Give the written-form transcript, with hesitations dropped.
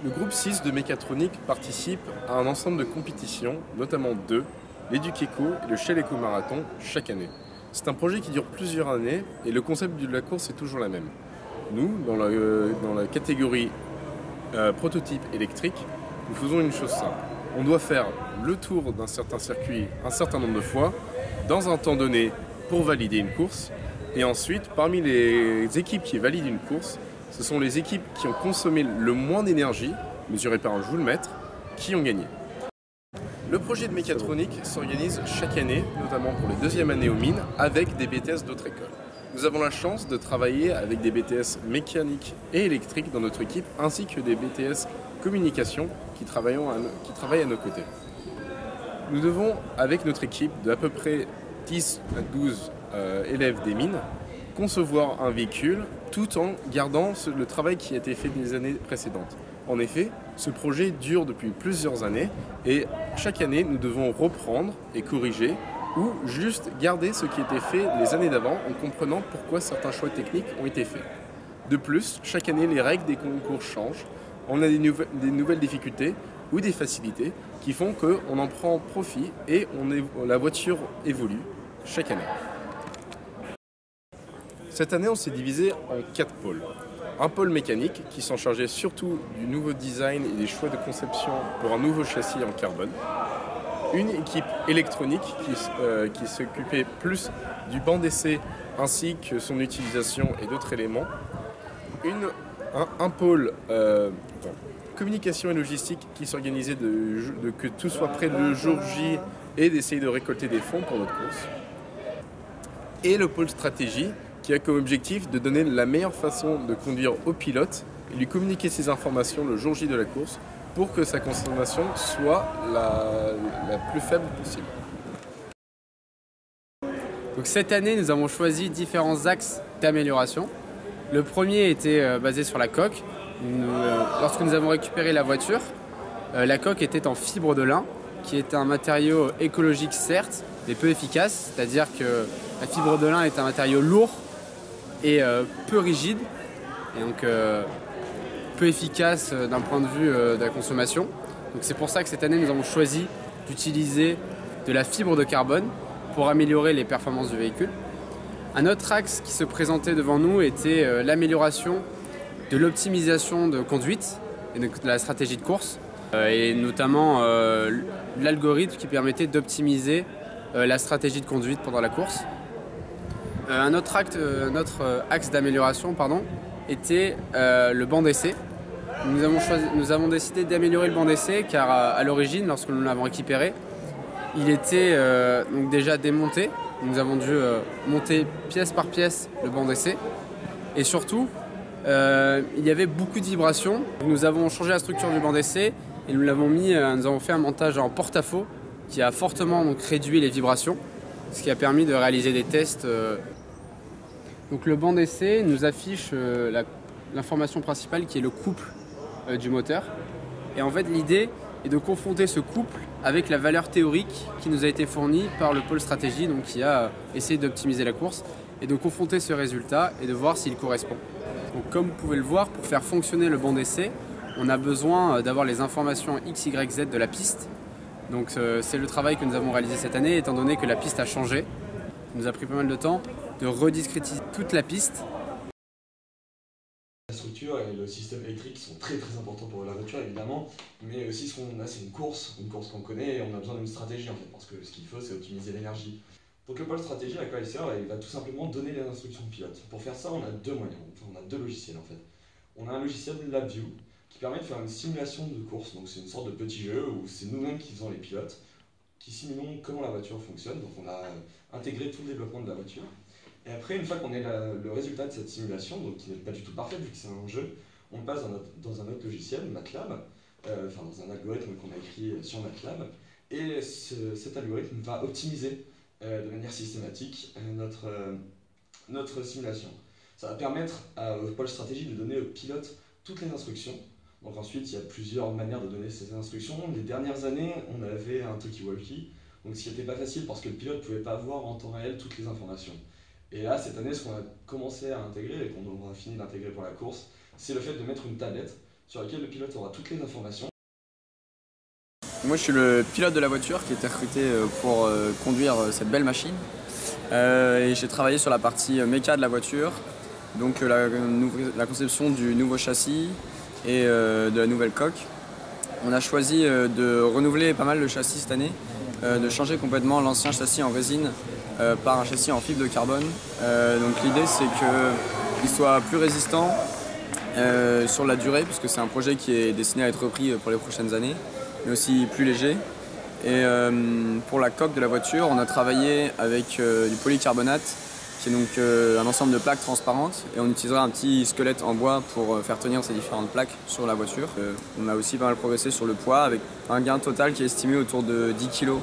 Le groupe 6 de mécatronique participe à un ensemble de compétitions, notamment deux, l'Educ-Eco et le Shell Eco Marathon, chaque année. C'est un projet qui dure plusieurs années et le concept de la course est toujours la même. Nous, dans la catégorie prototype électrique, nous faisons une chose simple. On doit faire le tour d'un certain circuit un certain nombre de fois, dans un temps donné, pour valider une course. Et ensuite, parmi les équipes qui valident une course, ce sont les équipes qui ont consommé le moins d'énergie, mesurée par un joule-mètre, qui ont gagné. Le projet de mécatronique s'organise chaque année, notamment pour les deuxièmes années aux mines, avec des BTS d'autres écoles. Nous avons la chance de travailler avec des BTS mécaniques et électriques dans notre équipe, ainsi que des BTS communication qui travaillent à nos côtés. Nous devons, avec notre équipe d'à peu près 10 à 12 élèves des mines, concevoir un véhicule tout en gardant le travail qui a été fait des années précédentes. En effet, ce projet dure depuis plusieurs années et chaque année nous devons reprendre et corriger ou juste garder ce qui était fait les années d'avant en comprenant pourquoi certains choix techniques ont été faits. De plus, chaque année les règles des concours changent, on a des nouvelles difficultés ou des facilités qui font qu'on en prend profit et la voiture évolue chaque année. Cette année, on s'est divisé en 4 pôles. Un pôle mécanique qui s'en chargeait surtout du nouveau design et des choix de conception pour un nouveau châssis en carbone. Une équipe électronique qui s'occupait plus du banc d'essai ainsi que son utilisation et d'autres éléments. Un pôle communication et logistique qui s'organisait que tout soit prêt le jour J et d'essayer de récolter des fonds pour notre course. Et le pôle stratégie qui a comme objectif de donner la meilleure façon de conduire au pilote et lui communiquer ces informations le jour J de la course pour que sa consommation soit la plus faible possible. Donc cette année, nous avons choisi différents axes d'amélioration. Le premier était basé sur la coque. Lorsque nous avons récupéré la voiture, la coque était en fibre de lin, qui est un matériau écologique certes, mais peu efficace. C'est-à-dire que la fibre de lin est un matériau lourd et peu rigide, et donc peu efficace d'un point de vue de la consommation. Donc c'est pour ça que cette année nous avons choisi d'utiliser de la fibre de carbone pour améliorer les performances du véhicule. Un autre axe qui se présentait devant nous était l'amélioration de l'optimisation de conduite et de la stratégie de course, et notamment l'algorithme qui permettait d'optimiser la stratégie de conduite pendant la course. Un autre axe d'amélioration était le banc d'essai. Nous avons décidé d'améliorer le banc d'essai car à l'origine, lorsque nous l'avons récupéré, il était donc déjà démonté. Nous avons dû monter pièce par pièce le banc d'essai. Et surtout, il y avait beaucoup de vibrations. Nous avons changé la structure du banc d'essai et nous avons fait un montage en porte-à-faux qui a fortement réduit les vibrations, ce qui a permis de réaliser des tests. Donc le banc d'essai nous affiche l'information principale qui est le couple du moteur. Et en fait l'idée est de confronter ce couple avec la valeur théorique qui nous a été fournie par le pôle stratégie, donc qui a essayé d'optimiser la course, et de confronter ce résultat et de voir s'il correspond. Donc comme vous pouvez le voir, pour faire fonctionner le banc d'essai, on a besoin d'avoir les informations X, Y, Z de la piste. Donc c'est le travail que nous avons réalisé cette année, étant donné que la piste a changé. Il nous a pris pas mal de temps de rediscrétiser toute la piste. La structure et le système électrique sont très importants pour la voiture évidemment, mais aussi ce qu'on a c'est une course qu'on connaît et on a besoin d'une stratégie en fait, parce que ce qu'il faut c'est optimiser l'énergie. Donc le pôle stratégie, la coalition, il va tout simplement donner les instructions de pilote. Pour faire ça, on a deux moyens, on a deux logiciels en fait. On a un logiciel LabVIEW qui permet de faire une simulation de course, donc c'est une sorte de petit jeu où c'est nous-mêmes qui faisons les pilotes, qui simulons comment la voiture fonctionne, donc on a intégré tout le développement de la voiture. Et après, une fois qu'on a le résultat de cette simulation, donc qui n'est pas du tout parfait vu que c'est un jeu, on passe dans un autre logiciel, MATLAB, dans un algorithme qu'on a écrit sur MATLAB, et cet algorithme va optimiser de manière systématique notre simulation. Ça va permettre au pôle stratégie de donner au pilote toutes les instructions. Donc ensuite, il y a plusieurs manières de donner ces instructions. Les dernières années, on avait un talkie-walkie, donc ce qui n'était pas facile parce que le pilote ne pouvait pas voir en temps réel toutes les informations. Et là, cette année, ce qu'on a commencé à intégrer et qu'on aura fini d'intégrer pour la course, c'est le fait de mettre une tablette sur laquelle le pilote aura toutes les informations. Moi, je suis le pilote de la voiture qui a été recruté pour conduire cette belle machine. Et j'ai travaillé sur la partie méca de la voiture, donc la conception du nouveau châssis et de la nouvelle coque. On a choisi de renouveler pas mal le châssis cette année, de changer complètement l'ancien châssis en résine par un châssis en fibre de carbone. Donc l'idée, c'est qu'il soit plus résistant sur la durée, puisque c'est un projet qui est destiné à être repris pour les prochaines années, mais aussi plus léger. Et pour la coque de la voiture, on a travaillé avec du polycarbonate, qui est donc un ensemble de plaques transparentes, et on utilisera un petit squelette en bois pour faire tenir ces différentes plaques sur la voiture. On a aussi pas mal progressé sur le poids, avec un gain total qui est estimé autour de 10 kg